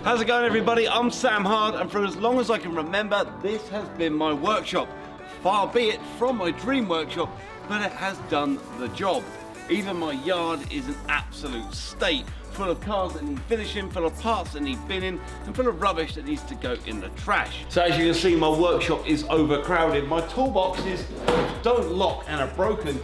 How's it going, everybody? I'm Sam Hard, and for as long as I can remember, this has been my workshop. Far be it from my dream workshop, but it has done the job. Even my yard is an absolute state, full of cars that need finishing, full of parts that need binning, and full of rubbish that needs to go in the trash. So as you can see, my workshop is overcrowded. My toolboxes don't lock and are broken.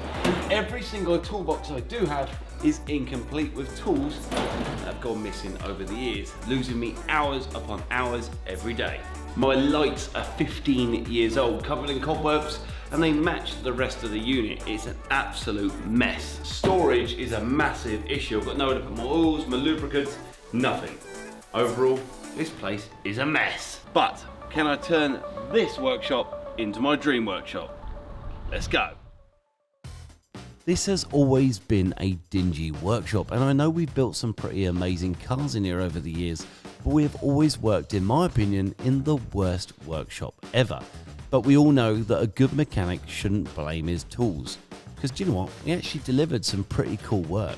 Every single toolbox I do have is incomplete with tools that have gone missing over the years, losing me hours upon hours every day. My lights are 15 years old, covered in cobwebs, and they match the rest of the unit. It's an absolute mess. Storage is a massive issue. I've got nowhere to put my oils, my lubricants, nothing. Overall, this place is a mess. But can I turn this workshop into my dream workshop? Let's go. This has always been a dingy workshop, and I know we've built some pretty amazing cars in here over the years, but we have always worked, in my opinion, in the worst workshop ever. But we all know that a good mechanic shouldn't blame his tools, because do you know what, we actually delivered some pretty cool work.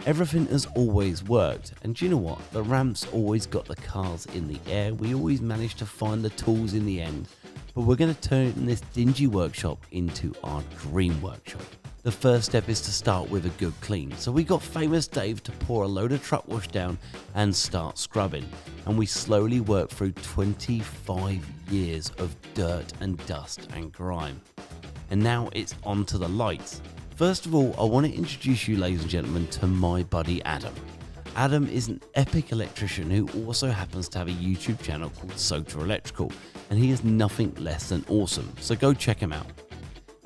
Everything has always worked, and do you know what, the ramps always got the cars in the air. We always managed to find the tools in the end, but we're going to turn this dingy workshop into our dream workshop. The first step is to start with a good clean. So we got famous Dave to pour a load of truck wash down and start scrubbing. And we slowly worked through 25 years of dirt and dust and grime. And now it's on to the lights. First of all, I want to introduce you, ladies and gentlemen, to my buddy Adam. Adam is an epic electrician who also happens to have a YouTube channel called Sotar Electrical, and he is nothing less than awesome. So go check him out.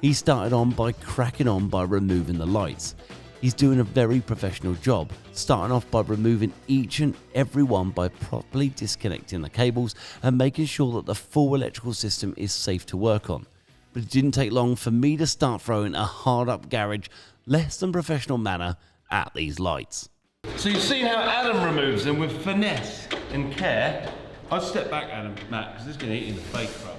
He started on by cracking on by removing the lights. He's doing a very professional job, starting off by removing each and every one by properly disconnecting the cables and making sure that the full electrical system is safe to work on. But it didn't take long for me to start throwing a hard up garage, less than professional manner at these lights. So you've seen how Adam removes them with finesse and care. I'll step back, Adam, Matt, because this is going to hit you in the face, bro.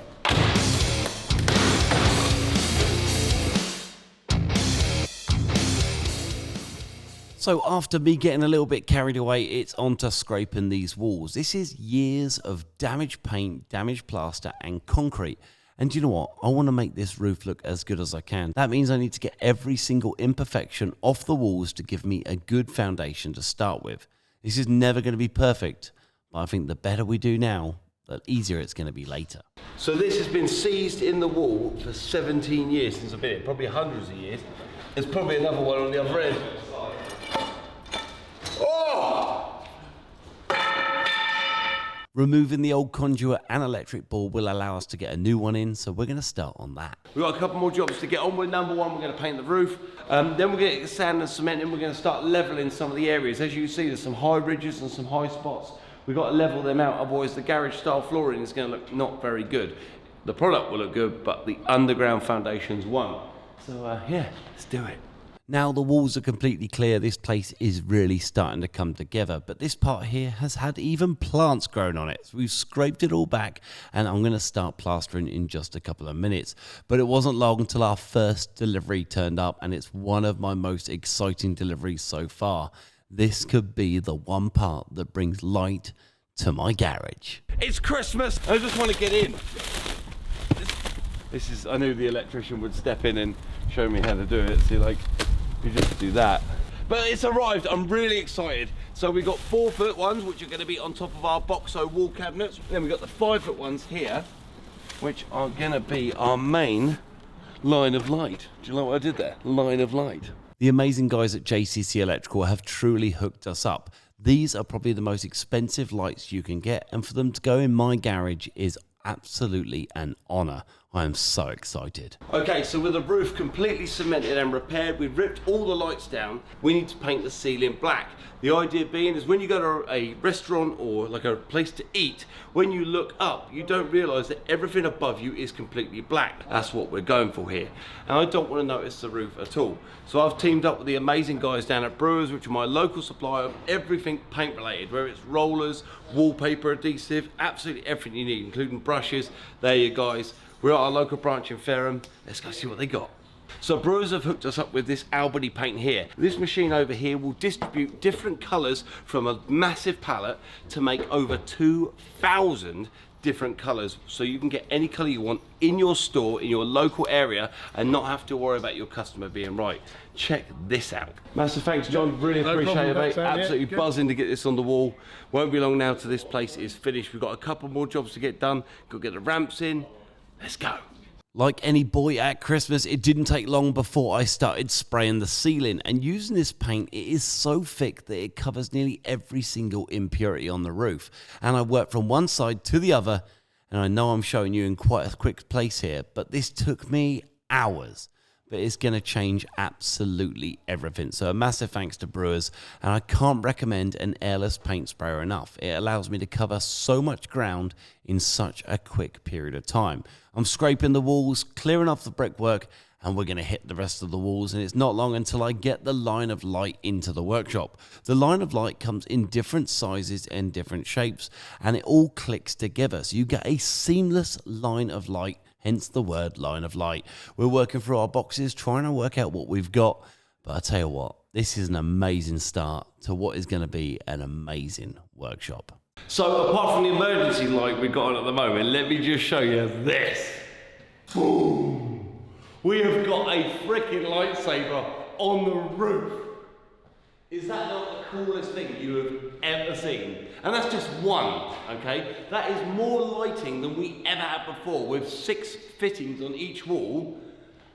So after me getting a little bit carried away, it's on to scraping these walls. This is years of damaged paint, damaged plaster and concrete. And do you know what? I want to make this roof look as good as I can. That means I need to get every single imperfection off the walls to give me a good foundation to start with. This is never going to be perfect, but I think the better we do now, the easier it's going to be later. So this has been seized in the wall for 17 years since I've been here, probably hundreds of years. There's probably another one on the other end. Removing the old conduit and electric ball will allow us to get a new one in, so we're going to start on that. We've got a couple more jobs to get on with. Number one, we're going to paint the roof. Then we're going to get sand and cement, and we're going to start leveling some of the areas. As you can see, there's some high ridges and some high spots. We've got to level them out, otherwise the garage style flooring is going to look not very good. The product will look good, but the underground foundations won't. So yeah, let's do it. Now the walls are completely clear, this place is really starting to come together, but this part here has had even plants growing on it. So we've scraped it all back and I'm going to start plastering in just a couple of minutes. But it wasn't long until our first delivery turned up, and it's one of my most exciting deliveries so far. This could be the one part that brings light to my garage. It's Christmas! I just want to get in. This is, I knew the electrician would step in and show me how to do it. See, like, you just do that. But it's arrived, I'm really excited. So we've got 4-foot ones, which are going to be on top of our Boxo wall cabinets. Then we've got the 5-foot ones here, which are going to be our main line of light. Do you know what I did there? Line of light. The amazing guys at JCC Electrical have truly hooked us up. These are probably the most expensive lights you can get, and for them to go in my garage is absolutely an honor. I am so excited. Okay, so with the roof completely cemented and repaired, we've ripped all the lights down. We need to paint the ceiling black. The idea being is when you go to a restaurant or like a place to eat, when you look up, you don't realize that everything above you is completely black. That's what we're going for here. And I don't want to notice the roof at all. So I've teamed up with the amazing guys down at Brewers, which are my local supplier of everything paint related, whether it's rollers, wallpaper adhesive, absolutely everything you need, including brushes. There you guys. We're at our local branch in Fareham. Let's go see what they got. So Brewers have hooked us up with this Albany paint here. This machine over here will distribute different colours from a massive palette to make over 2,000 different colours, so you can get any colour you want in your store, in your local area, and not have to worry about your customer being right. Check this out. Massive thanks, John. Really appreciate it, mate. Absolutely buzzing to get this on the wall. Won't be long now till this place is finished. We've got a couple more jobs to get done. Got to get the ramps in. Let's go. Like any boy at Christmas, it didn't take long before I started spraying the ceiling, and using this paint, it is so thick that it covers nearly every single impurity on the roof. And I worked from one side to the other, and I know I'm showing you in quite a quick place here, but this took me hours. But it's going to change absolutely everything. So a massive thanks to Brewers, and I can't recommend an airless paint sprayer enough. It allows me to cover so much ground in such a quick period of time. I'm scraping the walls, clearing off the brickwork, and we're going to hit the rest of the walls, and it's not long until I get the line of light into the workshop. The line of light comes in different sizes and different shapes, and it all clicks together, so you get a seamless line of light. Hence the word line of light. We're working through our boxes, trying to work out what we've got. But I tell you what, this is an amazing start to what is going to be an amazing workshop. So apart from the emergency light we've got on at the moment, let me just show you this. Boom! We have got a freaking lightsaber on the roof. Is that not the coolest thing you have ever seen? And that's just one, okay? That is more lighting than we ever had before, with 6 fittings on each wall.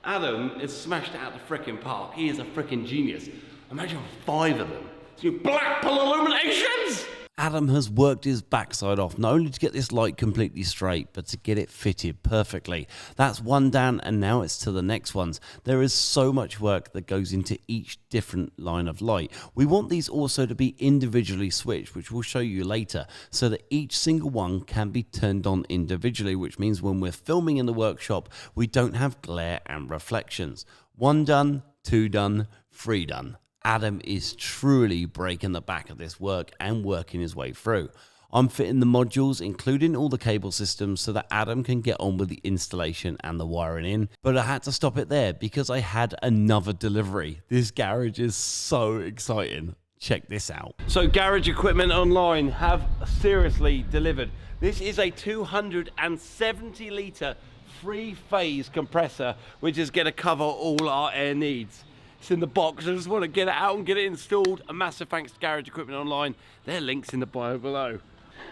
Adam has smashed it out the frickin' park. He is a frickin' genius. Imagine 5 of them. So you Blackpool illuminations! Adam has worked his backside off, not only to get this light completely straight, but to get it fitted perfectly. That's one down, and now it's to the next ones. There is so much work that goes into each different line of light. We want these also to be individually switched, which we'll show you later, so that each single one can be turned on individually, which means when we're filming in the workshop, we don't have glare and reflections. 1 done, 2 done, 3 done. Adam is truly breaking the back of this work and working his way through. I'm fitting the modules, including all the cable systems, so that Adam can get on with the installation and the wiring in. But I had to stop it there because I had another delivery. This garage is so exciting. Check this out. So Garage Equipment Online have seriously delivered. This is a 270 litre 3-phase compressor, which is going to cover all our air needs. It's in the box. I just want to get it out and get it installed. A massive thanks to Garage Equipment Online. Their link's in the bio below.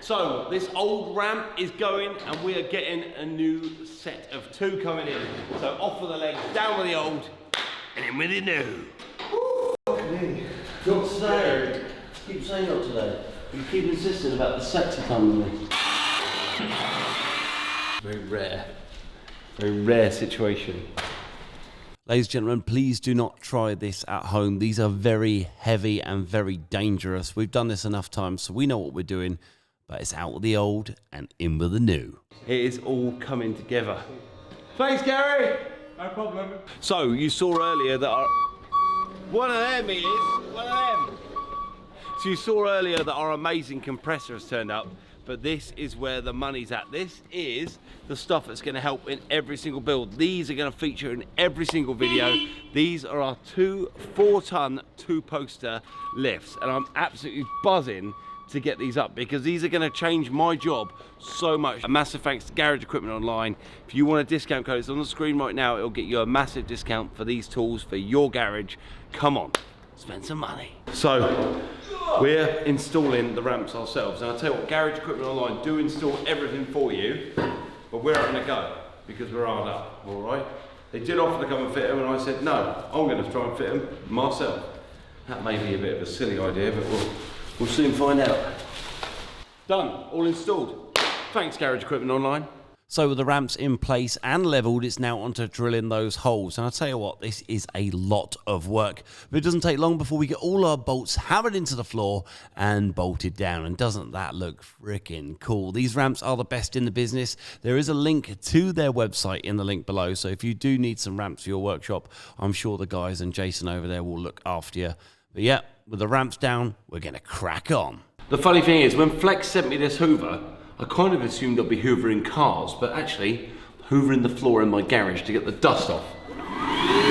So this old ramp is going, and we are getting a new set of 2 coming in. So off with the legs, down with the old, and in with the new. Not today. Keep saying not today. You keep insisting about the sexy time with me. Very rare situation. Ladies and gentlemen, please do not try this at home. These are very heavy and very dangerous. We've done this enough times, so we know what we're doing, but it's out with the old and in with the new. It is all coming together. Thanks, Gary. No problem. So you saw earlier that one of them it is. One of them. So you saw earlier that our amazing compressor has turned up, but this is where the money's at. This is the stuff that's going to help in every single build. These are going to feature in every single video. These are our 2 4-ton 2-poster lifts, and I'm absolutely buzzing to get these up because these are going to change my job so much. A massive thanks to Garage Equipment Online. If you want a discount code, it's on the screen right now. It'll get you a massive discount for these tools for your garage. Come on, spend some money. So we're installing the ramps ourselves. And I'll tell you what, Garage Equipment Online do install everything for you, but we're having a go because we're hard up, all right? They did offer to come and fit them, and I said, no, I'm going to try and fit them myself. That may be a bit of a silly idea, but we'll soon find out. Done, all installed. Thanks, Garage Equipment Online. So with the ramps in place and leveled, it's now onto drilling those holes. And I'll tell you what, this is a lot of work. But it doesn't take long before we get all our bolts hammered into the floor and bolted down. And doesn't that look freaking cool? These ramps are the best in the business. There is a link to their website in the link below. So if you do need some ramps for your workshop, I'm sure the guys and Jason over there will look after you. But yeah, with the ramps down, we're going to crack on. The funny thing is, when Flex sent me this Hoover, I kind of assumed I'd be hoovering cars, but actually hoovering the floor in my garage to get the dust off.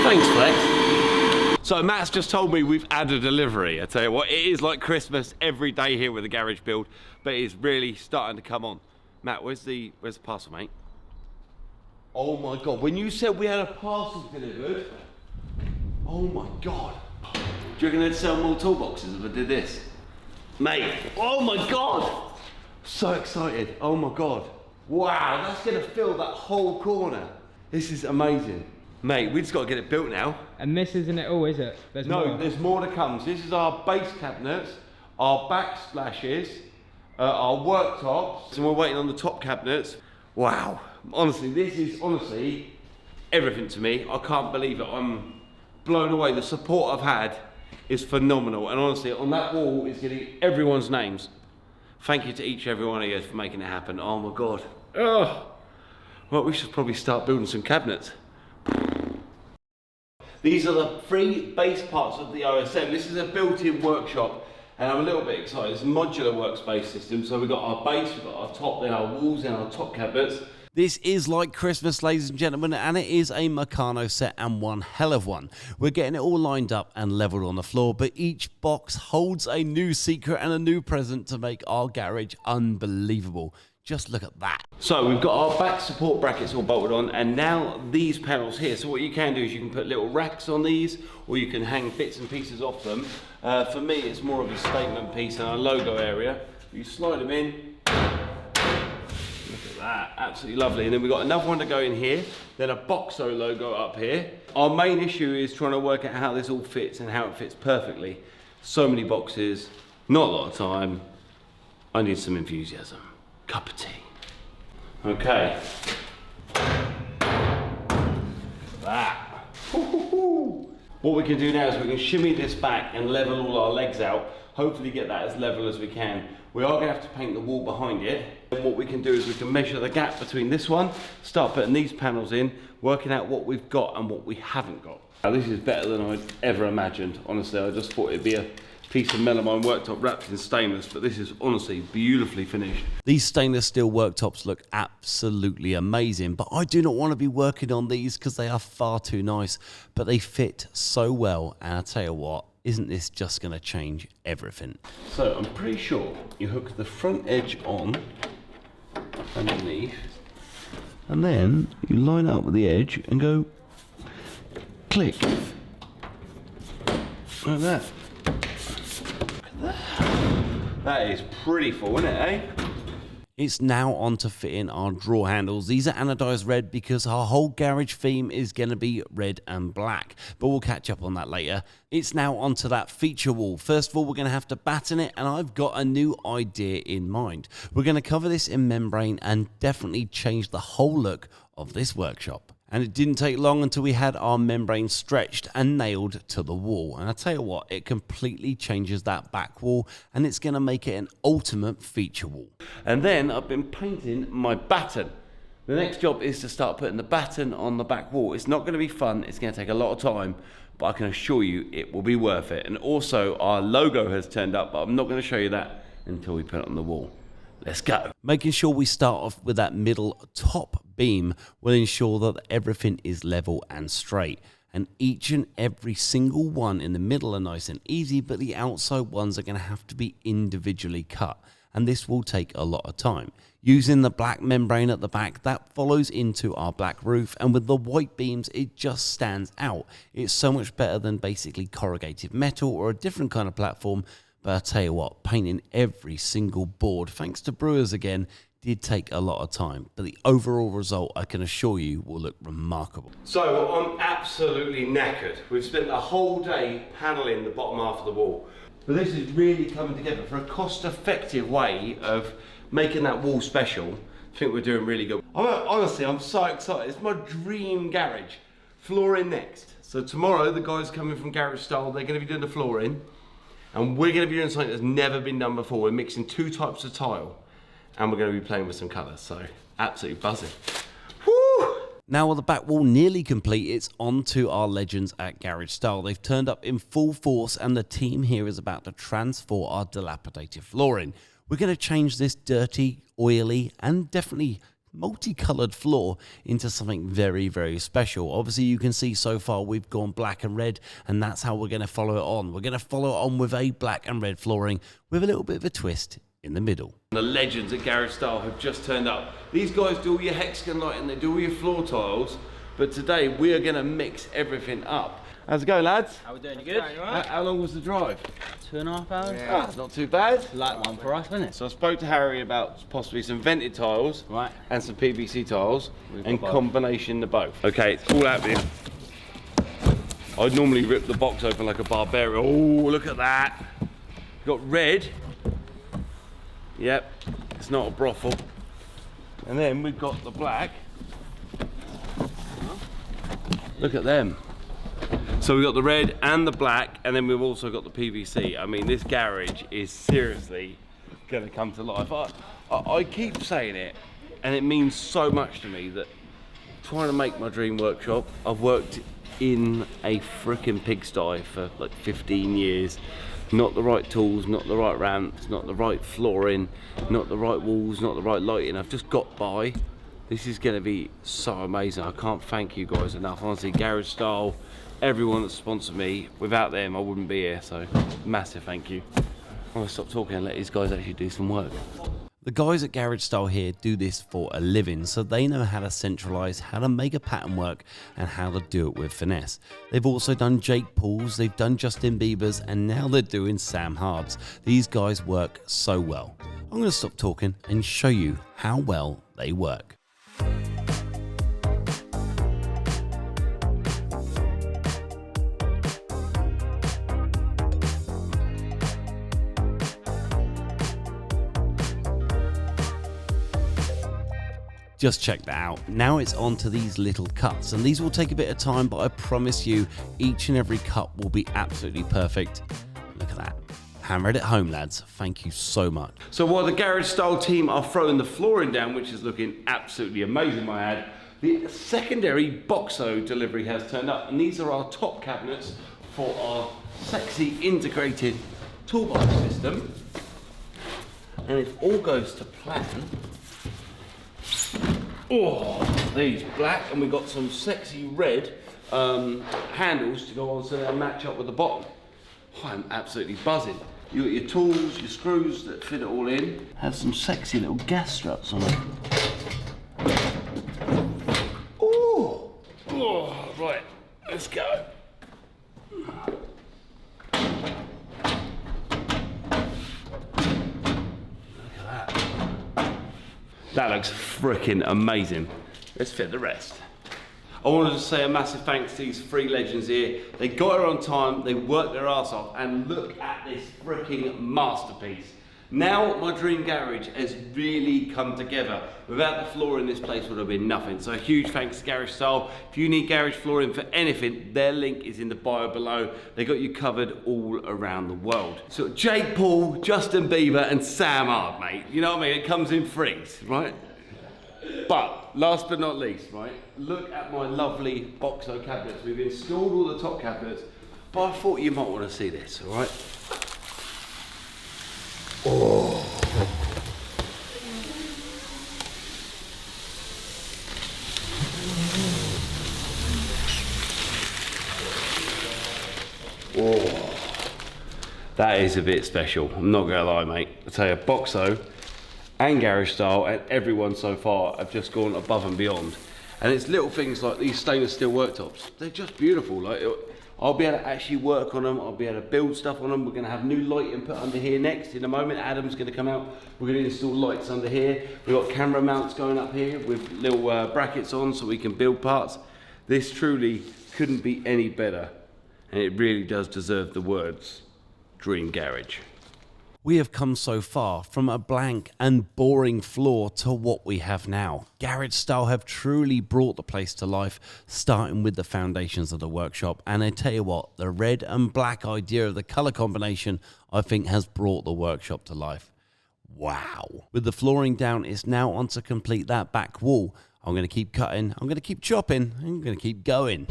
Thanks, Flex. So Matt's just told me we've had a delivery. I tell you what, it is like Christmas every day here with the garage build, but it's really starting to come on. Matt, where's the parcel, mate? Oh my God, when you said we had a parcel delivered, oh my God. Do you reckon they'd sell more toolboxes if I did this? Mate, oh my God. So excited, oh my God. Wow, that's gonna fill that whole corner. This is amazing. Mate, we just gotta get it built now. And this isn't it all, is it? There's more. There's more to come. So this is our base cabinets, our backsplashes, our worktops, and we're waiting on the top cabinets. Wow, honestly, this is everything to me. I can't believe it. I'm blown away. The support I've had is phenomenal. And honestly, on that wall is getting everyone's names. Thank you to each and every one of you for making it happen. Oh my God. Oh. Well, we should probably start building some cabinets. These are the 3 base parts of the OSM. This is a built-in workshop, and I'm a little bit excited. It's a modular workspace system. So we've got our base, we've got our top, then our walls, and our top cabinets. This is like Christmas, ladies and gentlemen, and it is a Meccano set, and one hell of one. We're getting it all lined up and leveled on the floor, but each box holds a new secret and a new present to make our garage unbelievable. Just look at that. So we've got our back support brackets all bolted on, and now these panels here. So what you can do is you can put little racks on these, or you can hang bits and pieces off them. For me, it's more of a statement piece and a logo area. You slide them in. Look at that, absolutely lovely. And then we've got another one to go in here, then a Boxo logo up here. Our main issue is trying to work out how this all fits and how it fits perfectly. So many boxes, not a lot of time. I need some enthusiasm. Cup of tea. Okay. That. What we can do now is we can shimmy this back and level all our legs out. Hopefully get that as level as we can. We are going to have to paint the wall behind it. And what we can do is we can measure the gap between this one, start putting these panels in, working out what we've got and what we haven't got. Now, this is better than I'd ever imagined. Honestly, I just thought it'd be a piece of melamine worktop wrapped in stainless, but this is honestly beautifully finished. These stainless steel worktops look absolutely amazing, but I do not want to be working on these because they are far too nice, but they fit so well, and I tell you what, isn't this just going to change everything? So I'm pretty sure you hook the front edge on underneath, and then you line it up with the edge and go click like that. That is pretty full, isn't it, eh? It's now on to fitting our drawer handles. These are anodized red because our whole garage theme is going to be red and black, but we'll catch up on that later. It's now onto that feature wall. First of all, we're going to have to batten it, and I've got a new idea in mind. We're going to cover this in membrane and definitely change the whole look of this workshop. And it didn't take long until we had our membrane stretched and nailed to the wall. And I tell you what, it completely changes that back wall, and it's going to make it an ultimate feature wall. And then I've been painting my batten. The next job is to start putting the batten on the back wall. It's not going to be fun. It's going to take a lot of time, but I can assure you it will be worth it. And also our logo has turned up, but I'm not going to show you that until we put it on the wall. Let's go. Making sure we start off with that middle top beam will ensure that everything is level and straight. And each and every single one in the middle are nice and easy, but the outside ones are going to have to be individually cut. And this will take a lot of time. Using the black membrane at the back, that follows into our black roof, and with the white beams, it just stands out. It's so much better than basically corrugated metal or a different kind of platform. But I tell you what, painting every single board, thanks to Brewers again, did take a lot of time. But the overall result, I can assure you, will look remarkable. So I'm absolutely knackered. We've spent the whole day paneling the bottom half of the wall. But this is really coming together for a cost-effective way of making that wall special. I think we're doing really good. Honestly, I'm so excited. It's my dream garage. Flooring next. So tomorrow, the guys coming from Garage Style, they're going to be doing the flooring. And we're going to be doing something that's never been done before. We're mixing 2 types of tile, and we're going to be playing with some colours, so absolutely buzzing. Woo! Now with the back wall nearly complete, it's on to our legends at Garage Style. They've turned up in full force, and the team here is about to transform our dilapidated flooring. We're going to change this dirty, oily, and definitely multicolored floor into something very, very special. Obviously, you can see so far we've gone black and red, and that's how we're going to follow it on. We're going to follow it on with a black and red flooring with a little bit of a twist in the middle. The legends at Garage Style have just turned up. These guys do all your hexagon lighting, they do all your floor tiles, but today we are going to mix everything up. How's it going, lads? How we doing? You good? How long was the drive? 2.5 hours? Ah, it's not too bad. Light one for us, isn't it? So I spoke to Harry about possibly some vented tiles, Right. and some PVC tiles, We've got and both. combination of both. Okay, it's all happening. I'd normally rip the box open like a barbarian. Oh, look at that. Got red. Yep, it's not a brothel. And then we've got the black. Look at them. So we've got the red and the black, and then we've also got the PVC. I mean, this garage is seriously gonna come to life. I keep saying it, and it means so much to me that trying to make my dream workshop, I've worked in a freaking pigsty for like 15 years. Not the right tools, not the right ramps, not the right flooring, not the right walls, not the right lighting. I've just got by. This is gonna be so amazing. I can't thank you guys enough. Honestly, Garage Style, everyone that sponsored me, without them I wouldn't be here, so massive thank you. I'm gonna stop talking and let these guys actually do some work. The guys at Garage Style here do this for a living, so they know how to centralise, how to make a pattern work, and how to do it with finesse. They've also done Jake Paul's, they've done Justin Bieber's, and now they're doing Sam Hard's. These guys work so well. I'm going to stop talking and show you how well they work. Just check that out. Now it's on to these little cuts, and these will take a bit of time, but I promise you each and every cut will be absolutely perfect. Look at that. Hammer it at home, lads. Thank you so much. So while the Garage Style team are throwing the flooring down, which is looking absolutely amazing, my ad, the secondary Boxo delivery has turned up, and these are our top cabinets for our sexy integrated toolbox system. And if all goes to plan, oh, these black, and we've got some sexy red handles to go on so they match up with the bottom. Oh, I'm absolutely buzzing. You got your tools, your screws that fit it all in. Have some sexy little gas struts on it. Oh, oh, right, let's go. That looks freaking amazing. Let's fit the rest. I wanted to say a massive thanks to these three legends here. They got here on time, they worked their ass off, and look at this freaking masterpiece. Now my dream garage has really come together. Without the flooring, this place would have been nothing. So a huge thanks to Garage Style. If you need garage flooring for anything, their link is in the bio below. They got you covered all around the world. So Jake Paul, Justin Bieber, and Sam Hard, mate. You know what I mean? It comes in threes, right? But last but not least, right? Look at my lovely Boxo cabinets. We've installed all the top cabinets, but I thought you might want to see this, all right? Oh. Oh. That is a bit special. I'm not gonna lie, mate. I tell you, Boxo and Garage Style and everyone so far have just gone above and beyond. And it's little things like these stainless steel worktops. They're just beautiful. Like, I'll be able to actually work on them. I'll be able to build stuff on them. We're going to have new lighting put under here next in a moment. Adam's going to come out. We're going to install lights under here. We've got camera mounts going up here with little brackets on so we can build parts. This truly couldn't be any better. And it really does deserve the words, Dream Garage. We have come so far from a blank and boring floor to what we have now. Garage Style have truly brought the place to life, starting with the foundations of the workshop. And I tell you what, the red and black idea of the colour combination, I think has brought the workshop to life. Wow. With the flooring down, it's now on to complete that back wall. I'm going to keep cutting, I'm going to keep chopping, I'm going to keep going.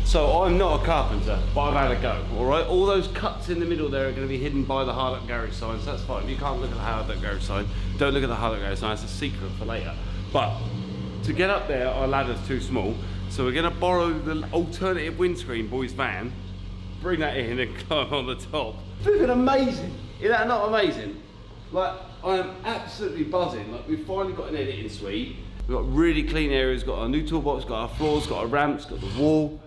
So I'm not a carpenter, but I've had a go, all right? All those cuts in the middle there are going to be hidden by the Hard Up Garage signs. That's fine. If you can't look at the Hard Up Garage sign, don't look at the Hard Up Garage sign. It's a secret for later. But to get up there, our ladder's too small, so we're gonna borrow the alternative windscreen boy's van, bring that in and climb on the top. Flipping amazing! Is that not amazing? Like, I am absolutely buzzing. Like, we've finally got an editing suite. We've got really clean areas, got our new toolbox, got our floors, got our ramps, got the wall.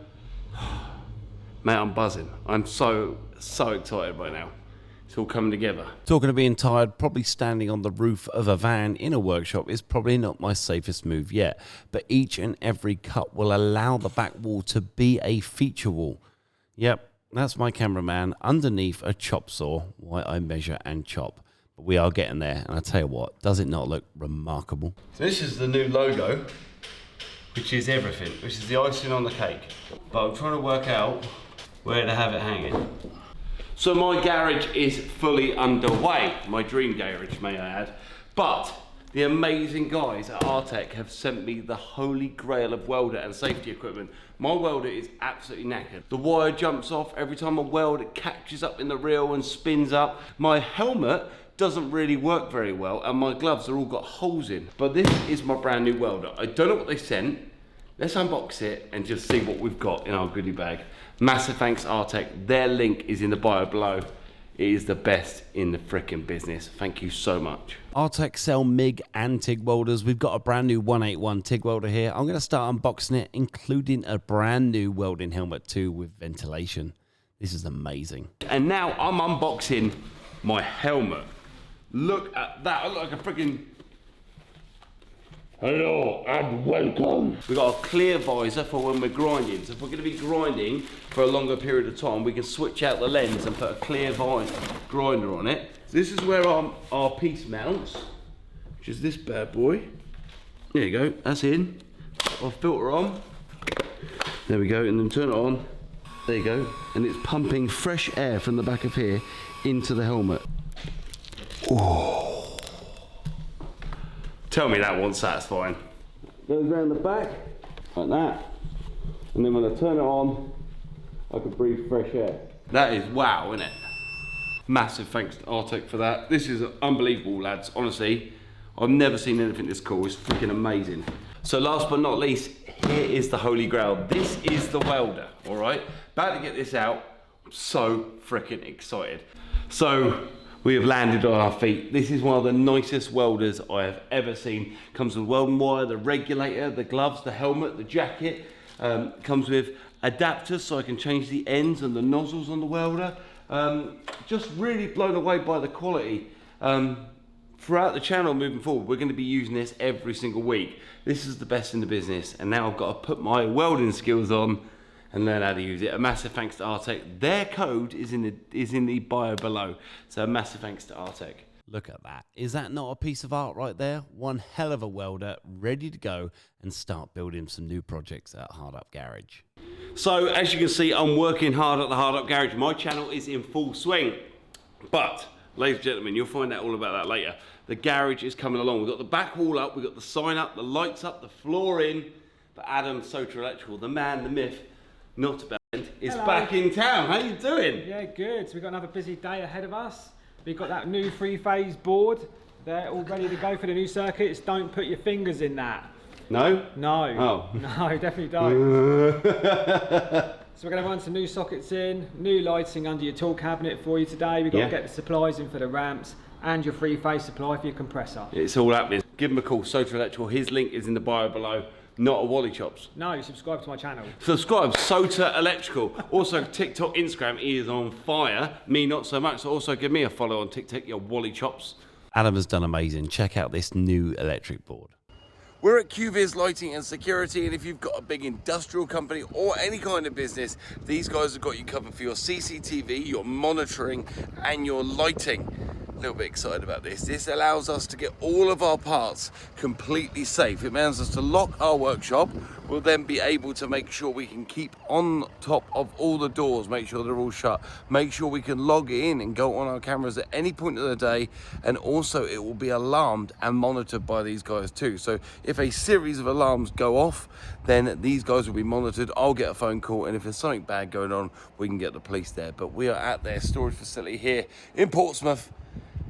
Mate, I'm buzzing. I'm so excited right now. It's all coming together. Talking of being tired, probably standing on the roof of a van in a workshop is probably not my safest move yet, but each and every cut will allow the back wall to be a feature wall. Yep, that's my cameraman underneath a chop saw while I measure and chop. But we are getting there, and I tell you what, does it not look remarkable? So this is the new logo, which is everything, which is the icing on the cake. But I'm trying to work out where to have it hanging. So my garage is fully underway, my dream garage, may I add. But the amazing guys at Artec have sent me the holy grail of welder and safety equipment. My welder is absolutely knackered. The wire jumps off every time I weld, it catches up in the reel and spins up. My helmet doesn't really work very well, and my gloves are all got holes in. But this is my brand new welder. I don't know what they sent. Let's unbox it and just see what we've got in our goodie bag. Massive thanks Artec. Their link is in the bio below. It is the best in the frickin' business. Thank you so much. Artec sell MIG and TIG welders. We've got a brand new 181 TIG welder here. I'm going to start unboxing it, including a brand new welding helmet too with ventilation. This is amazing. And now I'm unboxing my helmet. Look at that. I look like a freaking... Hello and welcome. We've got a clear visor for when we're grinding. So if we're going to be grinding for a longer period of time, we can switch out the lens and put a clear visor grinder on it. This is where our piece mounts, which is this bad boy. There you go, that's in. Our filter on. There we go, and then turn it on. There you go, and it's pumping fresh air from the back of here into the helmet. Oh. Tell me that wasn't satisfying. Goes around the back, like that. And then when I turn it on, I can breathe fresh air. That is wow, isn't it? Massive thanks to Artec for that. This is unbelievable, lads. Honestly, I've never seen anything this cool. It's freaking amazing. So last but not least, here is the holy grail. This is the welder, all right? About to get this out. I'm so freaking excited. So, we have landed on our feet. This is one of the nicest welders I have ever seen. Comes with welding wire, the regulator, the gloves, the helmet, the jacket. Comes with adapters so I can change the ends and the nozzles on the welder. Just really blown away by the quality. Throughout the channel moving forward, we're going to be using this every single week. This is the best in the business, and now I've got to put my welding skills on and learn how to use it. A massive thanks to Artec. Their code is in the bio below. So a massive thanks to Artec. Look at that. Is that not a piece of art right there? One hell of a welder, ready to go and start building some new projects at Hard Up Garage. So as you can see, I'm working hard at the Hard Up Garage. My channel is in full swing. But, ladies and gentlemen, you'll find out all about that later. The garage is coming along. We've got the back wall up, we've got the sign up, the lights up, the floor in. But Adam, Soter Electrical, the man, the myth, not a band, is back in town. How you doing? Yeah, good. So we've got another busy day ahead of us. We've got that new three-phase board. They're all ready to go for the new circuits. Don't put your fingers in that. No? No. Oh. No, definitely don't. So we're going to run some new sockets in, new lighting under your tool cabinet for you today. We've got to get the supplies in for the ramps and your three-phase supply for your compressor. It's all happening. Give him a call, Soter Electrical. His link is in the bio below. Not a Wally Chops. No, subscribe to my channel. Subscribe, Soter Electrical. Also, TikTok, Instagram, he is on fire. Me, not so much. So also give me a follow on TikTok, your Wally Chops. Adam has done amazing. Check out this new electric board. We're at QViz Lighting and Security, and if you've got a big industrial company or any kind of business, these guys have got you covered for your CCTV, your monitoring, and your lighting. A little bit excited about this. This allows us to get all of our parts completely safe. It allows us to lock our workshop. We'll then be able to make sure we can keep on top of all the doors, make sure they're all shut, make sure we can log in and go on our cameras at any point of the day, and also it will be alarmed and monitored by these guys too. So if a series of alarms go off, then these guys will be monitored. I'll get a phone call, and if there's something bad going on, we can get the police there. But we are at their storage facility here in Portsmouth,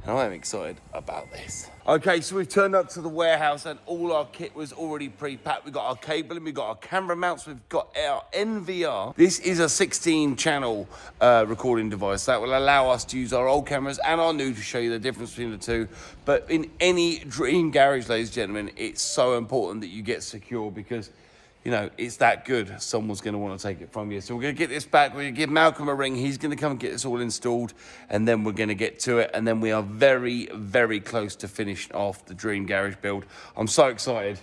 and I am excited about this. Okay, so we've turned up to the warehouse and all our kit was already pre-packed. We've got our cabling, we've got our camera mounts, we've got our NVR. This is a 16-channel recording device that will allow us to use our old cameras and our new to show you the difference between the two. But in any dream garage, ladies and gentlemen, it's so important that you get secure because you know, it's that good. Someone's going to want to take it from you. So we're going to get this back. We're going to give Malcolm a ring. He's going to come and get this all installed. And then we're going to get to it. And then we are very, very close to finishing off the dream garage build. I'm so excited.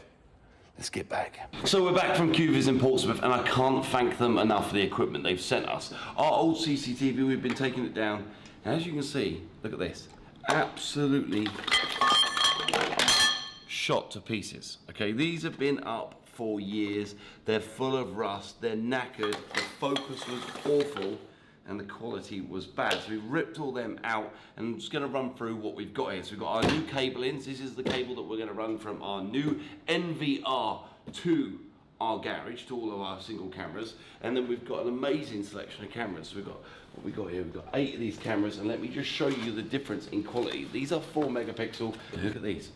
Let's get back. So we're back from QViz in Portsmouth, and I can't thank them enough for the equipment they've sent us. Our old CCTV, we've been taking it down. And as you can see, look at this. Absolutely shot to pieces. Okay, these have been up for years. They're full of rust, they're knackered, the focus was awful, and the quality was bad. So we ripped all them out, and I'm just gonna run through what we've got here. So we've got our new cable ins. This is the cable that we're gonna run from our new NVR to our garage, to all of our single cameras. And then we've got an amazing selection of cameras. So we've got, what we got here, we've got 8 of these cameras, and let me just show you the difference in quality. These are 4 megapixel, look at these.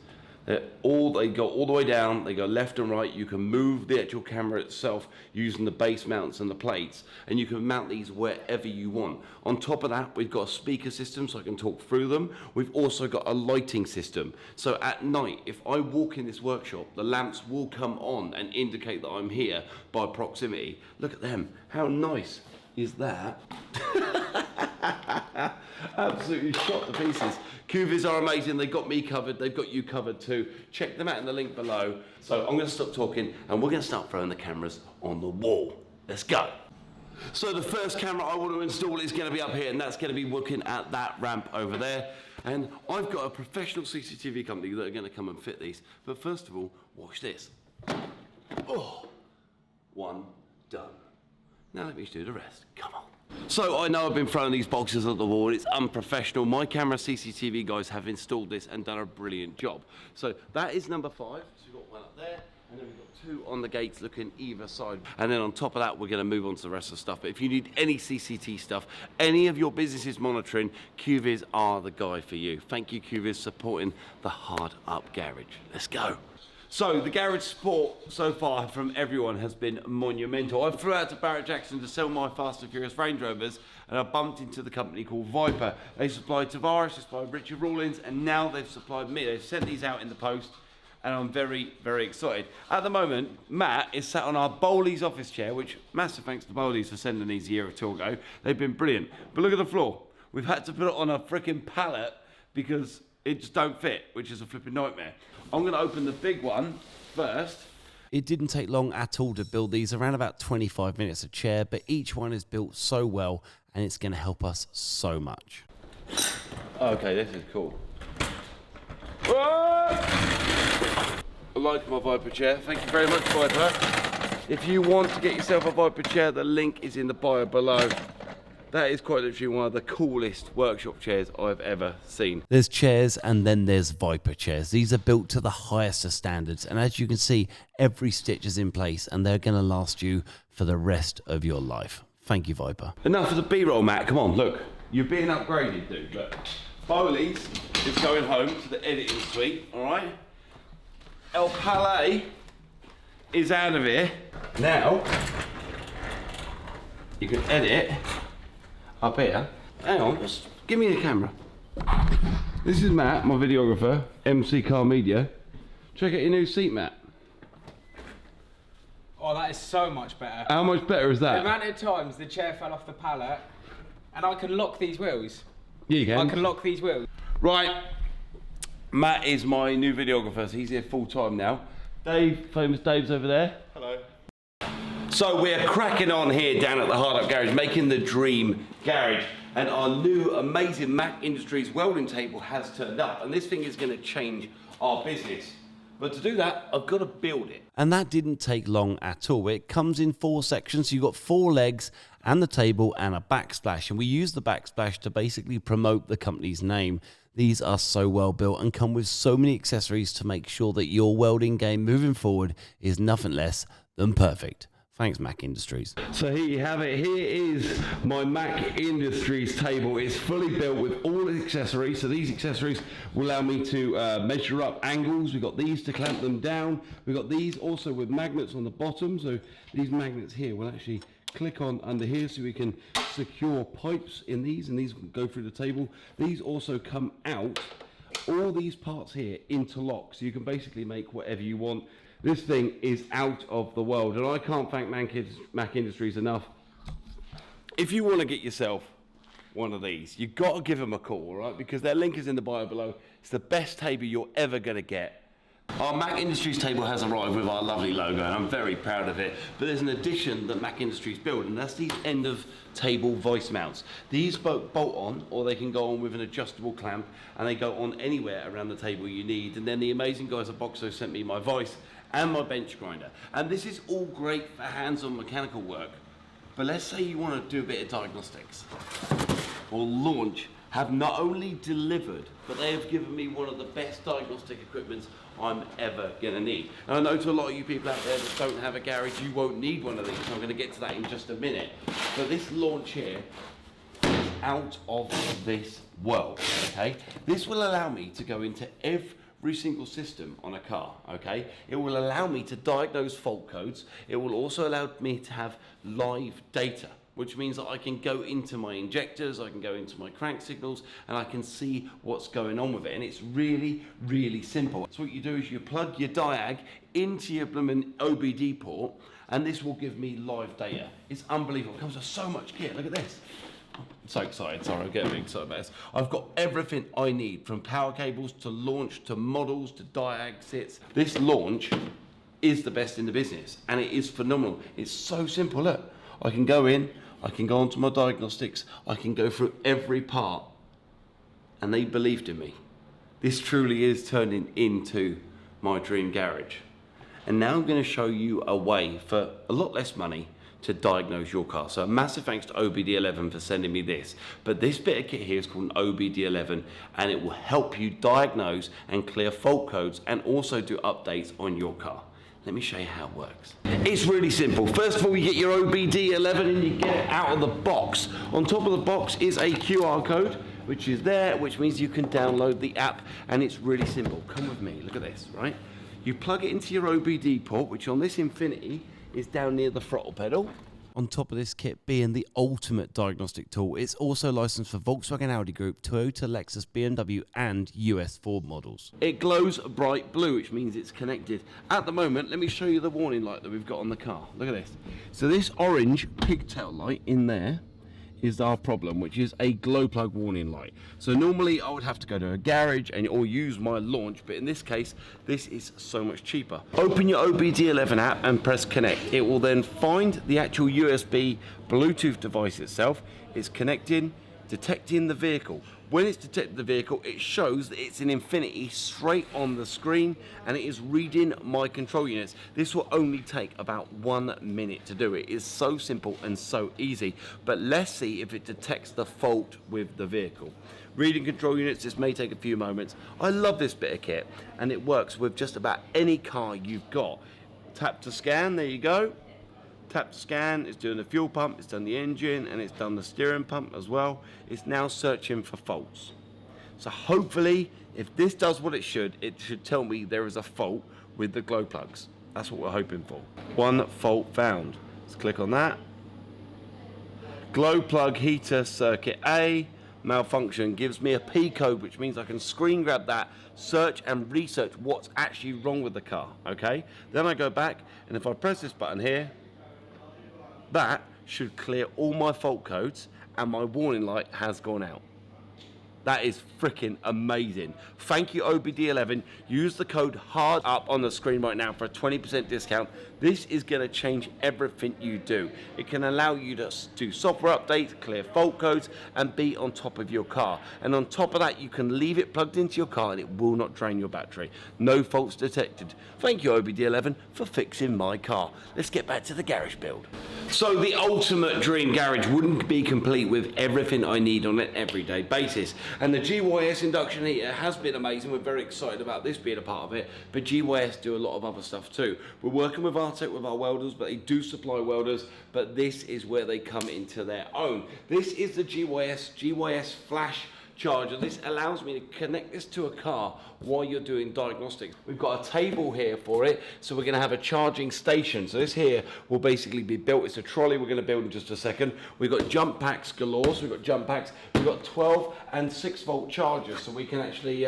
They go all the way down, they go left and right. You can move the actual camera itself using the base mounts and the plates, and you can mount these wherever you want. On top of that, we've got a speaker system so I can talk through them. We've also got a lighting system. So at night, if I walk in this workshop, the lamps will come on and indicate that I'm here by proximity. Look at them, how nice is that? Absolutely shot to pieces. QViz are amazing, they got me covered, they've got you covered too. Check them out in the link below. So I'm gonna stop talking and we're gonna start throwing the cameras on the wall. Let's go. So the first camera I want to install is gonna be up here, and that's gonna be looking at that ramp over there. And I've got a professional CCTV company that are gonna come and fit these. But first of all, watch this. Oh, one done. Now let me do the rest, come on. So I know I've been throwing these boxes at the wall, it's unprofessional. My camera CCTV guys have installed this and done a brilliant job. So that is number 5, so we've got one up there, and then we've got 2 on the gates looking either side. And then on top of that, we're gonna move on to the rest of the stuff. But if you need any CCT stuff, any of your businesses monitoring, QViz are the guy for you. Thank you, QViz, supporting the hard up garage. Let's go. So the garage support so far from everyone has been monumental. I flew out to Barrett Jackson to sell my Fast and Furious Range Rovers, and I bumped into the company called Viper. They supplied Tavares, they supplied Richard Rawlins, and now they've supplied me. They've sent these out in the post, and I'm very, very excited. At the moment, Matt is sat on our Bowley's office chair, which massive thanks to Bowley's for sending these a year or 2 ago. They've been brilliant. But look at the floor. We've had to put it on a freaking pallet because it just don't fit, which is a flipping nightmare. I'm gonna open the big one first. It didn't take long at all to build these, around about 25 minutes a chair, but each one is built so well and it's gonna help us so much. Okay, this is cool. I like my Viper chair, thank you very much, Viper. If you want to get yourself a Viper chair, the link is in the bio below. That is quite literally one of the coolest workshop chairs I've ever seen. There's chairs and then there's Viper chairs. These are built to the highest of standards, and as you can see, every stitch is in place and they're gonna last you for the rest of your life. Thank you, Viper. Enough of the B-roll, Matt, come on, look. You're being upgraded, dude, look. Bowley's is going home to the editing suite, all right? El Palais is out of here. Now, you can edit up here. Hang on, just give me the camera. This is Matt, my videographer, MC Car Media. Check out your new seat, Matt. Oh, that is so much better. How much better is The that? amount of times the chair fell off the pallet, and I can lock these wheels. Yeah, you can. I can lock these wheels. Right, Matt is my new videographer, so he's here full time now. Dave, famous Dave's over there. Hello. So we're cracking on here down at the Hard Up Garage, making the dream garage. And our new amazing Mac Industries welding table has turned up, and this thing is going to change our business. But to do that, I've got to build it. And that didn't take long at all. It comes in 4 sections. So you've got 4 legs and the table and a backsplash. And we use the backsplash to basically promote the company's name. These are so well built and come with so many accessories to make sure that your welding game moving forward is nothing less than perfect. Thanks, Mac Industries. So here you have it. Here is my Mac Industries table. It's fully built with all the accessories. So these accessories will allow me to measure up angles. We've got these to clamp them down. We've got these also with magnets on the bottom. So these magnets here will actually click on under here so we can secure pipes in these, and these go through the table. These also come out. All these parts here interlock, so you can basically make whatever you want. This thing is out of the world, and I can't thank Mac Industries enough. If you want to get yourself one of these, you've got to give them a call, all right? Because their link is in the bio below. It's the best table you're ever going to get. Our Mac Industries table has arrived with our lovely logo, and I'm very proud of it. But there's an addition that Mac Industries built, and that's these end of table vice mounts. These bolt on, or they can go on with an adjustable clamp, and they go on anywhere around the table you need. And then the amazing guys at Boxo sent me my vice and my bench grinder. And this is all great for hands-on mechanical work. But let's say you want to do a bit of diagnostics, or launch have not only delivered, but they have given me one of the best diagnostic equipments I'm ever gonna need. And I know to a lot of you people out there that don't have a garage, you won't need one of these. I'm gonna get to that in just a minute. But this launch here is out of this world, okay? This will allow me to go into every single system on a car, okay? It will allow me to diagnose fault codes. It will also allow me to have live data, which means that I can go into my injectors, I can go into my crank signals, and I can see what's going on with it. And it's really, really simple. So what you do is you plug your diag into your blooming OBD port, and this will give me live data. It's unbelievable. It comes with so much kit. Look at this. I'm so excited, sorry, I'm getting excited about this. I've got everything I need, from power cables to launch to models to diag sits. This launch is the best in the business, and it is phenomenal. It's so simple. Look, I can go in, I can go onto my diagnostics, I can go through every part, and they believed in me. This truly is turning into my dream garage. And now I'm going to show you a way for a lot less money to diagnose your car. So a massive thanks to OBD11 for sending me this. But this bit of kit here is called an OBD11, and it will help you diagnose and clear fault codes and also do updates on your car. Let me show you how it works. It's really simple. First of all, you get your OBD11 and you get it out of the box. On top of the box is a QR code, which is there, which means you can download the app, and it's really simple. Come with me, look at this, right? You plug it into your OBD port, which on this Infinity is down near the throttle pedal. On top of this kit being the ultimate diagnostic tool, it's also licensed for Volkswagen Audi Group, Toyota, Lexus, BMW and US Ford models. It glows bright blue, which means it's connected. At the moment, let me show you the warning light that we've got on the car. Look at this. So this orange pigtail light in there is our problem, which is a glow plug warning light. So normally I would have to go to a garage or use my launch, but in this case, this is so much cheaper. Open your OBD11 app and press connect. It will then find the actual USB Bluetooth device itself. It's connecting, detecting the vehicle. When it's detected the vehicle, it shows that it's an Infinity straight on the screen, and it is reading my control units. This will only take about 1 minute to do it. It's so simple and so easy, but let's see if it detects the fault with the vehicle. Reading control units, this may take a few moments. I love this bit of kit, and it works with just about any car you've got. Tap to scan, there you go. Tap to scan, it's doing the fuel pump, it's done the engine, and it's done the steering pump as well. It's now searching for faults. So hopefully, if this does what it should tell me there is a fault with the glow plugs. That's what we're hoping for. One fault found. Let's click on that. Glow plug heater circuit A, malfunction, gives me a P code, which means I can screen grab that, search and research what's actually wrong with the car, okay? Then I go back, and if I press this button here, that should clear all my fault codes, and my warning light has gone out. That is freaking amazing. Thank you, OBD11. Use the code HARD up on the screen right now for a 20% discount. This is going to change everything you do. It can allow you to do software updates, clear fault codes, and be on top of your car. And on top of that, you can leave it plugged into your car and it will not drain your battery. No faults detected. Thank you, OBD11, for fixing my car. Let's get back to the garage build. So the ultimate dream garage wouldn't be complete with everything I need on an everyday basis. And the GYS induction heater has been amazing. We're very excited about this being a part of it, but GYS do a lot of other stuff too. We're working with Artec with our welders, but they do supply welders, but this is where they come into their own. This is the GYS flash charger. This allows me to connect this to a car while you're doing diagnostics. We've got a table here for it, so we're going to have a charging station. So this here will basically be built. It's a trolley we're going to build in just a second. We've got jump packs galore, so we've got jump packs. We've got 12 and 6 volt chargers, so we can actually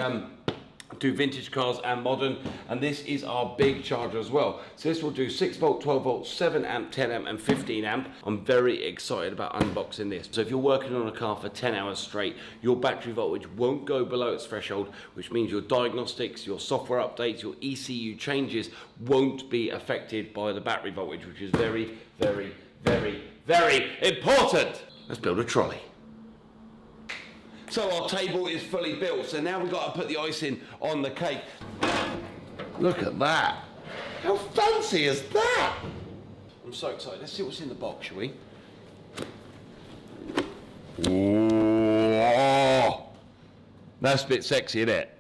do vintage cars and modern, and this is our big charger as well. So this will do 6 volt, 12 volt, 7 amp, 10 amp and 15 amp. I'm very excited about unboxing this. So if you're working on a car for 10 hours straight, your battery voltage won't go below its threshold, which means your diagnostics, your software updates, your ECU changes won't be affected by the battery voltage, which is very, very, very, very important. Let's build a trolley. So our table is fully built, so now we've got to put the icing on the cake. Look at that. How fancy is that? I'm so excited. Let's see what's in the box, shall we? Ooh, that's a bit sexy, isn't it?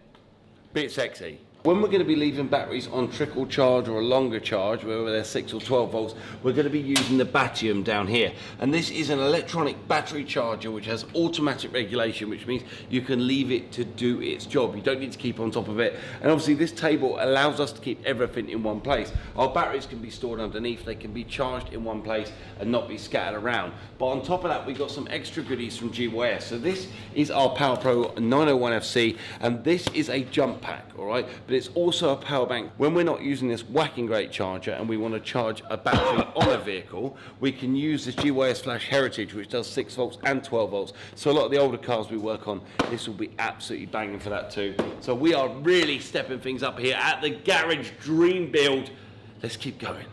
Bit sexy. When we're going to be leaving batteries on trickle charge or a longer charge, whether they're 6 or 12 volts, we're going to be using the Batium down here. And this is an electronic battery charger which has automatic regulation, which means you can leave it to do its job. You don't need to keep on top of it. And obviously this table allows us to keep everything in one place. Our batteries can be stored underneath, they can be charged in one place and not be scattered around. But on top of that, we've got some extra goodies from GYS. So this is our Power Pro 901FC, and this is a jump pack, all right? But it's also a power bank. When we're not using this whacking great charger and we want to charge a battery on a vehicle, we can use this GYS Flash Heritage, which does 6 volts and 12 volts. So a lot of the older cars we work on, this will be absolutely banging for that too. So we are really stepping things up here at the Garage Dream Build. Let's keep going.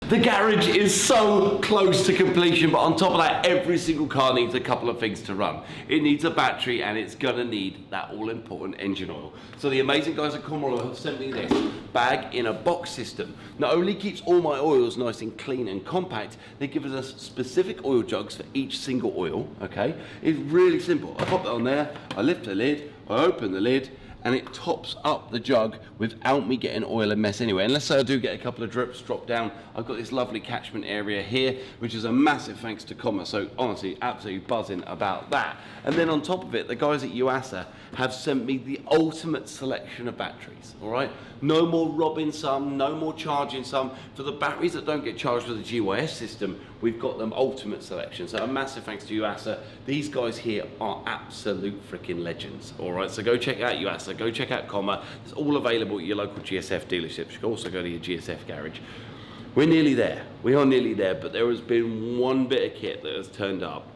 The garage is so close to completion, but on top of that, every single car needs a couple of things to run. It needs a battery, and it's gonna need that all-important engine oil. So the amazing guys at Compressor have sent me this bag in a box system. Not only keeps all my oils nice and clean and compact, they give us specific oil jugs for each single oil, okay? It's really simple. I pop it on there, I lift the lid, I open the lid, and it tops up the jug without me getting oil and mess anyway. Unless I do get a couple of drips drop down, I've got this lovely catchment area here, which is a massive thanks to Commerce. So honestly, absolutely buzzing about that. And then on top of it, the guys at UASA have sent me the ultimate selection of batteries, all right? No more robbing some, no more charging some. For the batteries that don't get charged with the GYS system, we've got them ultimate selection. So a massive thanks to UASA. These guys here are absolute freaking legends, all right? So go check out UASA, go check out Comma. It's all available at your local GSF dealerships. You can also go to your GSF garage. We're nearly there. We are nearly there, but there has been one bit of kit that has turned up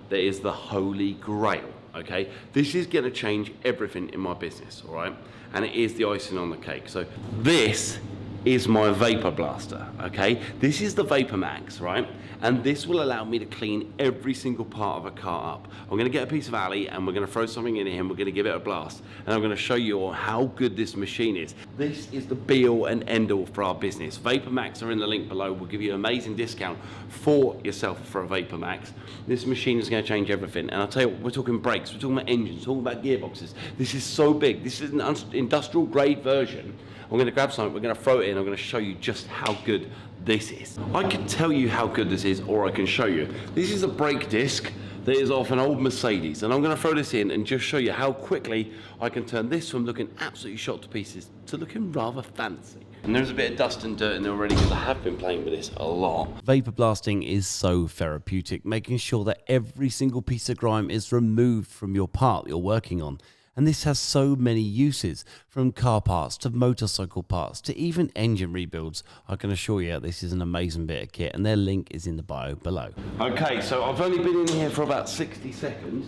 that is the holy grail, okay? This is gonna change everything in my business, all right? And it is the icing on the cake. So this is my vapor blaster, okay? This is the Vapor Max, right? And this will allow me to clean every single part of a car up. I'm gonna get a piece of alley and we're gonna throw something in here and we're gonna give it a blast. And I'm gonna show you all how good this machine is. This is the be all and end all for our business. Vapor Max are in the link below. We'll give you an amazing discount for yourself for a Vapor Max. This machine is gonna change everything. And I'll tell you what, we're talking brakes, we're talking about engines, we're talking about gearboxes. This is so big. This is an industrial grade version. I'm going to grab something, we're going to throw it in, I'm going to show you just how good this is. I can tell you how good this is, or I can show you. This is a brake disc that is off an old Mercedes, and I'm going to throw this in and just show you how quickly I can turn this from looking absolutely shot to pieces to looking rather fancy. And there's a bit of dust and dirt in there already because I have been playing with this a lot. Vapor blasting is so therapeutic, making sure that every single piece of grime is removed from your part you're working on. And this has so many uses, from car parts to motorcycle parts to even engine rebuilds. I can assure you this is an amazing bit of kit, and their link is in the bio below. Okay, so I've only been in here for about 60 seconds,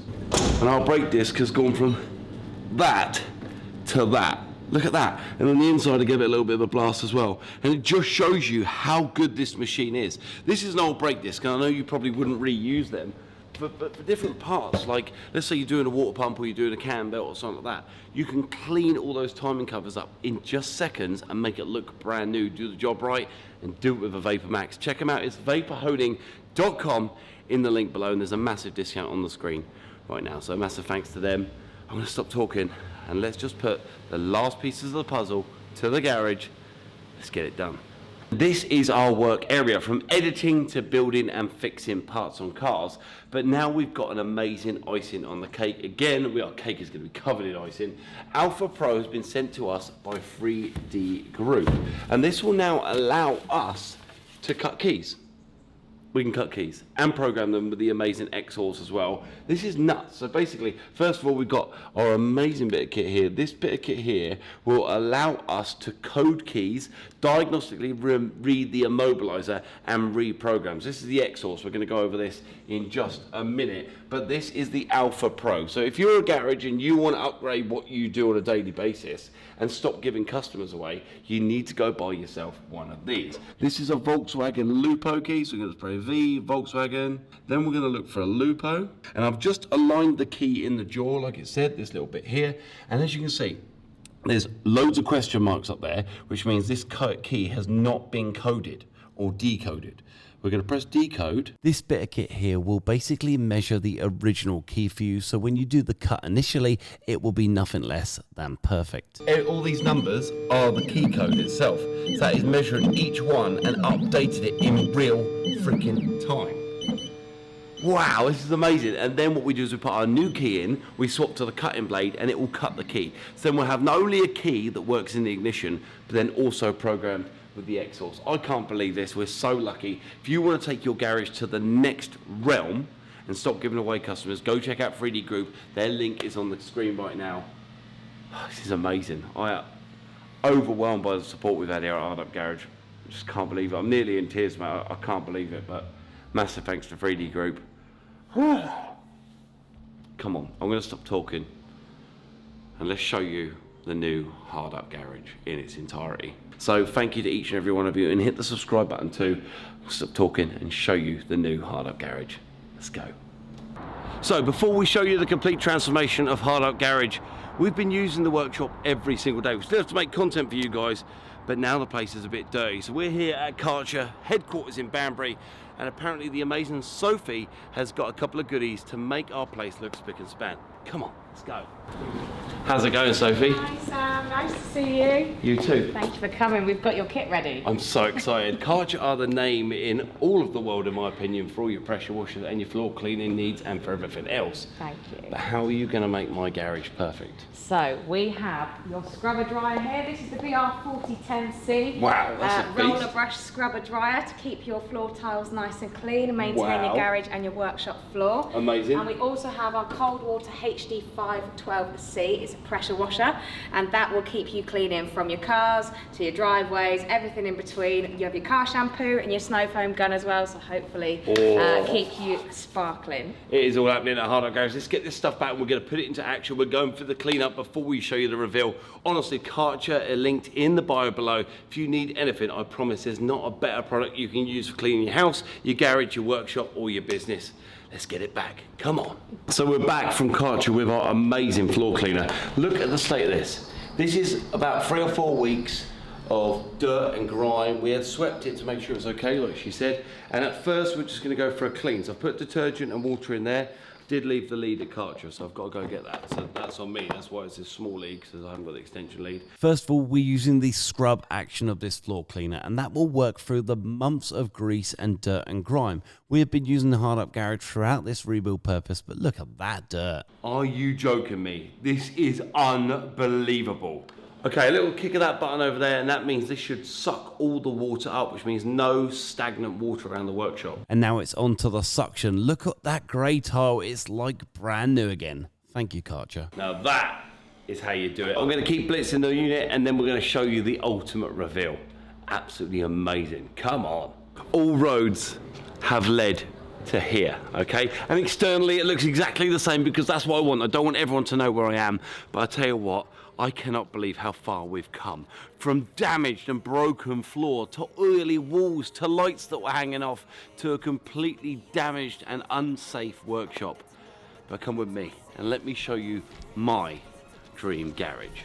and our brake disc has gone from that to that. Look at that. And on the inside I give it a little bit of a blast as well. And it just shows you how good this machine is. This is an old brake disc, and I know you probably wouldn't reuse them. But for different parts, like let's say you're doing a water pump or you're doing a cam belt or something like that, you can clean all those timing covers up in just seconds and make it look brand new, do the job right, and do it with a Vapor Max. Check them out, it's vaporholding.com in the link below, and there's a massive discount on the screen right now. So a massive thanks to them. I'm going to stop talking and let's just put the last pieces of the puzzle to the garage. Let's get it done. This is our work area, from editing to building and fixing parts on cars. But now we've got an amazing icing on the cake. Again, our cake is going to be covered in icing. Alpha Pro has been sent to us by 3D Group. And this will now allow us to cut keys. We can cut keys and program them with the amazing X-Horse as well. This is nuts. So basically, first of all, we've got our amazing bit of kit here. This bit of kit here will allow us to code keys, diagnostically read the immobilizer and reprogram. So this is the X-Horse. We're going to go over this in just a minute. But this is the Alpha Pro. So if you're a garage and you want to upgrade what you do on a daily basis and stop giving customers away, you need to go buy yourself one of these. This is a Volkswagen Lupo key. So we're going to spray V, Volkswagen. Then we're going to look for a Lupo. And I've just aligned the key in the jaw, like it said, this little bit here. And as you can see, there's loads of question marks up there, which means this key has not been coded or decoded. We're going to press decode. This bit of kit here will basically measure the original key for you, so when you do the cut initially, it will be nothing less than perfect. All these numbers are the key code itself. So that is measuring each one and updated it in real freaking time. Wow, this is amazing. And then what we do is we put our new key in, we swap to the cutting blade, and it will cut the key. So then we'll have not only a key that works in the ignition, but then also programmed with the X-Horse. I can't believe this. We're so lucky. If you want to take your garage to the next realm and stop giving away customers, go check out 3D Group. Their link is on the screen right now. This is amazing. I am overwhelmed by the support we've had here at Hard Up Garage. I just can't believe it. I'm nearly in tears, mate. I can't believe it, but massive thanks to 3D Group. Come on, I'm going to stop talking and let's show you the new Hard Up Garage in its entirety. So thank you to each and every one of you, and hit the subscribe button too. I'll stop talking and show you the new Hard Up Garage. Let's go. So before we show you the complete transformation of Hard Up Garage, we've been using the workshop every single day. We still have to make content for you guys, but now the place is a bit dirty. So we're here at Karcher, headquarters in Banbury, and apparently the amazing Sophie has got a couple of goodies to make our place look spick and span. Come on, let's go. How's it going, Sophie? Hi Sam, nice to see you. You too. Thank you for coming. We've got your kit ready. I'm so excited. Karcher are the name in all of the world, in my opinion, for all your pressure washers and your floor cleaning needs and for everything else. Thank you. But how are you going to make my garage perfect? So we have your scrubber dryer here. This is the BR4010C. Wow, that's a beast. Roller brush scrubber dryer to keep your floor tiles nice and clean and maintain your garage and your workshop floor. Amazing. And we also have our cold water HD512C. It's a pressure washer, and that will keep you cleaning from your cars to your driveways, everything in between. You have your car shampoo and your snow foam gun as well, so hopefully keep you sparkling. It is all happening at Hard Up Garage. Let's get this stuff back and we're going to put it into action. We're going for the cleanup before we show you the reveal. Honestly, Karcher are linked in the bio below. If you need anything, I promise there's not a better product you can use for cleaning your house, your garage, your workshop, or your business. Let's get it back. Come on. So we're back from Karcher with our amazing floor cleaner. Look at the state of this. This is about 3 or 4 weeks of dirt and grime. We had swept it to make sure it was okay, like she said. And at first, we're just going to go for a clean. So I've put detergent and water in there. Did leave the lead at Karcher, so I've got to go get that. So that's on me. That's why it's this small lead, because I haven't got the extension lead. First of all, we're using the scrub action of this floor cleaner, and that will work through the months of grease and dirt and grime. We have been using the Hard Up Garage throughout this rebuild purpose, but look at that dirt. Are you joking me? This is unbelievable. Okay, a little kick of that button over there, and that means this should suck all the water up, which means no stagnant water around the workshop. And now it's on to the suction. Look at that grey tile. It's like brand new again. Thank you, Karcher. Now that is how you do it. I'm going to keep blitzing the unit, and then we're going to show you the ultimate reveal. Absolutely amazing. Come on. All roads have led to here, okay? And externally it looks exactly the same, because that's what I want. I don't want everyone to know where I am, but I tell you what, I cannot believe how far we've come. From damaged and broken floor, to oily walls, to lights that were hanging off, to a completely damaged and unsafe workshop. But come with me and let me show you my dream garage.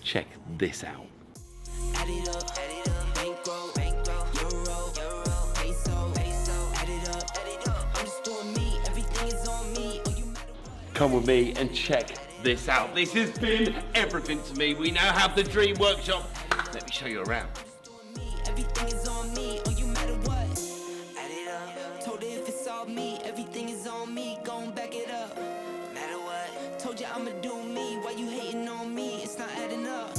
Check this out. Add it up, bankroll, euro, peso, add it up, I'm just doing me, everything is on me. Come with me and check this out. This has been everything to me. We now have the Dream Workshop. Let me show you around. Everything is on me, oh, you matter what? Add it up. Told her if it's all me, everything is on me. Gon' back it up. Matter what? Told you I'ma do me. Why you hating on me? It's not adding up.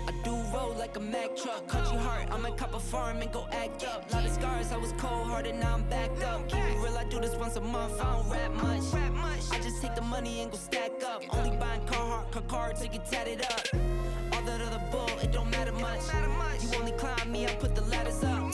I do roll like a Mack truck. Country heart, I'ma cop a farm and go act up. Lot of scars, I was cold-hearted, now I'm backed up. Keep it real, I do this once a month. I don't rap much. I just take the money and go stack up. Only buying Carhartt cards to get tatted up. All that other bull, it don't matter much. You only climb me, I put the ladders up.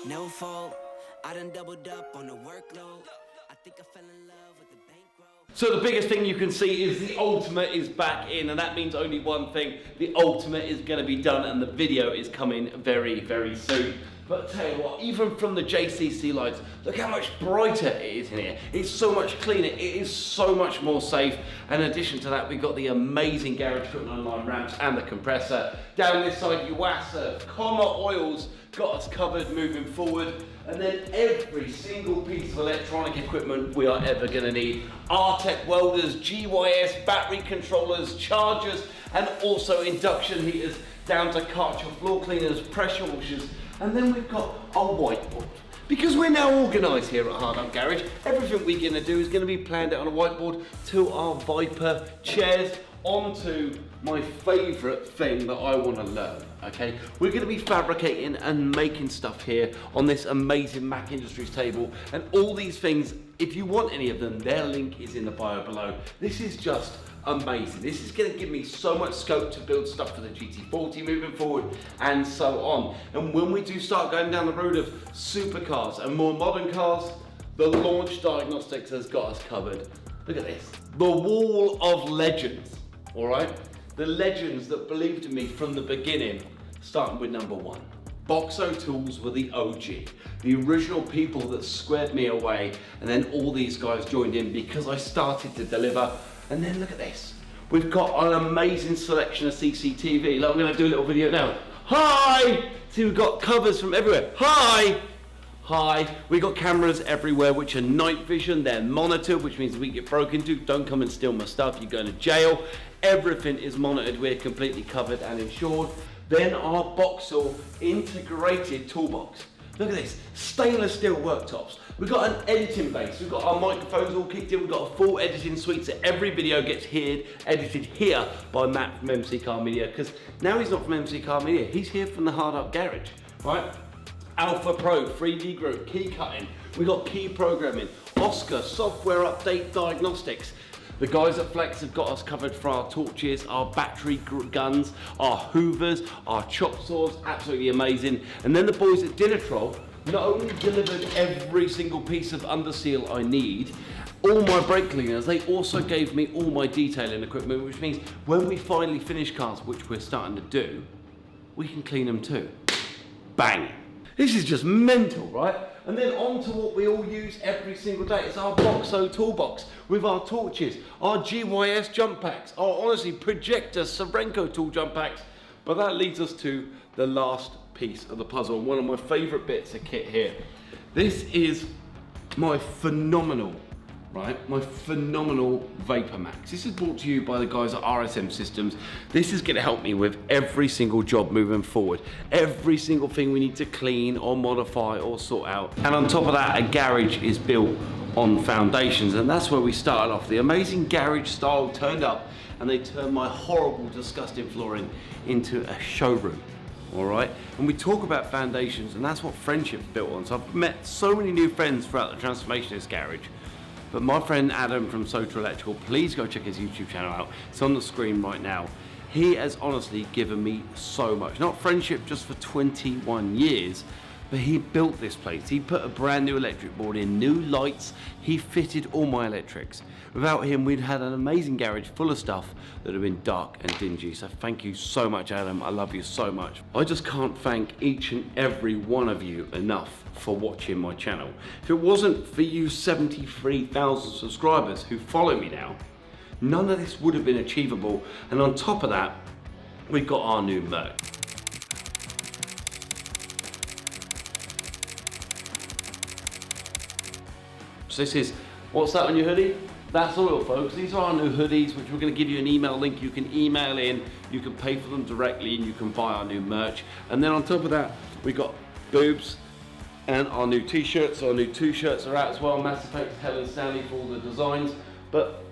No fault, I done doubled up on the workload. I think I fell in love with the bankroll. So the biggest thing you can see is the Ultimate is back in, and that means only one thing. The Ultimate is going to be done and the video is coming very, very soon. But I tell you what, even from the JCC lights, look how much brighter it is in here. It's so much cleaner, it is so much more safe. And in addition to that, we've got the amazing garage equipment online ramps and the compressor. Down this side, Yuasa, Comma Oils got us covered moving forward. And then every single piece of electronic equipment we are ever gonna need. Artec welders, GYS, battery controllers, chargers, and also induction heaters, down to Karcher floor cleaners, pressure washers. And then we've got our whiteboard. Because we're now organised here at Hard Up Garage, everything we're going to do is going to be planned out on a whiteboard to our Viper chairs, onto my favourite thing that I want to learn, okay? We're going to be fabricating and making stuff here on this amazing Mac Industries table, and all these things, if you want any of them, their link is in the bio below. This is just amazing. This is going to give me so much scope to build stuff for the GT40 moving forward and so on. And when we do start going down the road of supercars and more modern cars, the launch Diagnostics has got us covered. Look at this, the wall of legends, all right? The legends that believed in me from the beginning, starting with number one. Boxo Tools were the OG, the original people that squared me away, and then all these guys joined in because I started to deliver. And then look at this. We've got an amazing selection of CCTV. Look, I'm going to do a little video now. Hi! See, we've got covers from everywhere. Hi! Hi. We've got cameras everywhere, which are night vision. They're monitored, which means if we get broken into, don't come and steal my stuff. You're going to jail. Everything is monitored. We're completely covered and insured. Then our Boxall integrated toolbox. Look at this, stainless steel worktops. We've got an editing base. We've got our microphones all kicked in. We've got a full editing suite, so every video gets edited here by Matt from MC Car Media, because now he's not from MC Car Media, he's here from the Hard Up Garage, right? Alpha Pro, 3D group, key cutting. We've got key programming, Oscar, software update, diagnostics. The guys at Flex have got us covered for our torches, our battery guns, our hoovers, our chop saws, absolutely amazing. And then the boys at Dinner Troll not only delivered every single piece of underseal I need, all my brake cleaners, they also gave me all my detailing equipment, which means when we finally finish cars, which we're starting to do, we can clean them too. Bang! This is just mental, right? And then on to what we all use every single day. It's our Boxo toolbox with our torches, our GYS jump packs, our honestly projector Sorenco tool jump packs. But that leads us to the last piece of the puzzle, one of my favorite bits of kit here. This is my phenomenal, my phenomenal Vapor Max. This is brought to you by the guys at RSM Systems. This is going to help me with every single job moving forward. Every single thing we need to clean or modify or sort out. And on top of that, a garage is built on foundations, and that's where we started off. The amazing garage style turned up, and they turned my horrible, disgusting flooring into a showroom. All right, and we talk about foundations, and that's what friendship's built on. So I've met so many new friends throughout the transformation of this garage. But my friend Adam from Sotra Electrical, please go check his YouTube channel out. It's on the screen right now. He has honestly given me so much. Not friendship just for 21 years, but he built this place. He put a brand new electric board in, new lights. He fitted all my electrics. Without him, we'd had an amazing garage full of stuff that had been dark and dingy. So thank you so much, Adam. I love you so much. I just can't thank each and every one of you enough for watching my channel. If it wasn't for you 73,000 subscribers who follow me now, none of this would have been achievable. And on top of that, we've got our new merch. So this is, what's that on your hoodie? That's all, folks. These are our new hoodies, which we're going to give you an email link. You can email in, you can pay for them directly, and you can buy our new merch. And then on top of that, we got boobs and our new t-shirts. Our new 2 shirts are out as well. Massive thanks to Helen Stanley for all the designs. But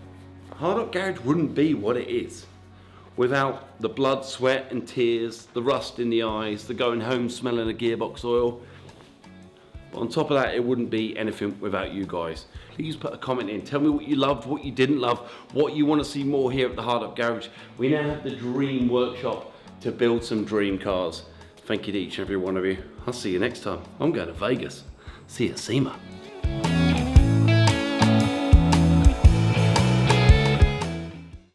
Hard Up Garage wouldn't be what it is without the blood, sweat and tears, the rust in the eyes, the going home smelling of gearbox oil. But on top of that, it wouldn't be anything without you guys. Please put a comment in. Tell me what you loved, what you didn't love, what you want to see more here at the Hard Up Garage. We now have the dream workshop to build some dream cars. Thank you to each and every one of you. I'll see you next time. I'm going to Vegas. See you, SEMA.